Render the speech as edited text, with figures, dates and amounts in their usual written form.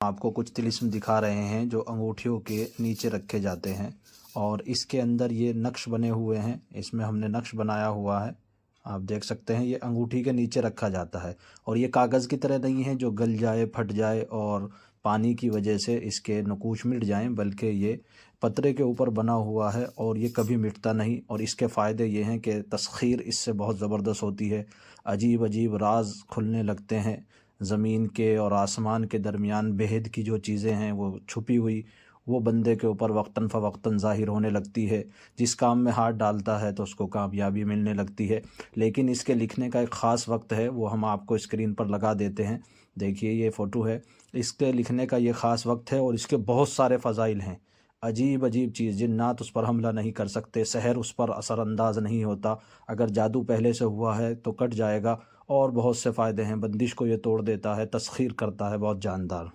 آپ کو کچھ طلسم دکھا رہے ہیں جو انگوٹھیوں کے نیچے رکھے جاتے ہیں، اور اس کے اندر یہ نقش بنے ہوئے ہیں۔ اس میں ہم نے نقش بنایا ہوا ہے، آپ دیکھ سکتے ہیں۔ یہ انگوٹھی کے نیچے رکھا جاتا ہے، اور یہ کاغذ کی طرح نہیں ہے جو گل جائے، پھٹ جائے اور پانی کی وجہ سے اس کے نقوش مٹ جائیں، بلکہ یہ پترے کے اوپر بنا ہوا ہے اور یہ کبھی مٹتا نہیں۔ اور اس کے فائدے یہ ہیں کہ تسخیر اس سے بہت زبردست ہوتی ہے، عجیب عجیب راز کھلنے لگتے ہیں۔ زمین کے اور آسمان کے درمیان بہد کی جو چیزیں ہیں وہ چھپی ہوئی، وہ بندے کے اوپر وقتاً فوقتاً ظاہر ہونے لگتی ہے۔ جس کام میں ہاتھ ڈالتا ہے تو اس کو کامیابی ملنے لگتی ہے۔ لیکن اس کے لکھنے کا ایک خاص وقت ہے، وہ ہم آپ کو اسکرین پر لگا دیتے ہیں۔ دیکھیے یہ فوٹو ہے، اس کے لکھنے کا یہ خاص وقت ہے، اور اس کے بہت سارے فضائل ہیں۔ عجیب عجیب چیز، جنات اس پر حملہ نہیں کر سکتے، سحر اس پر اثر انداز نہیں ہوتا، اگر جادو پہلے سے ہوا ہے تو کٹ جائے گا، اور بہت سے فائدے ہیں۔ بندش کو یہ توڑ دیتا ہے، تسخیر کرتا ہے، بہت جاندار۔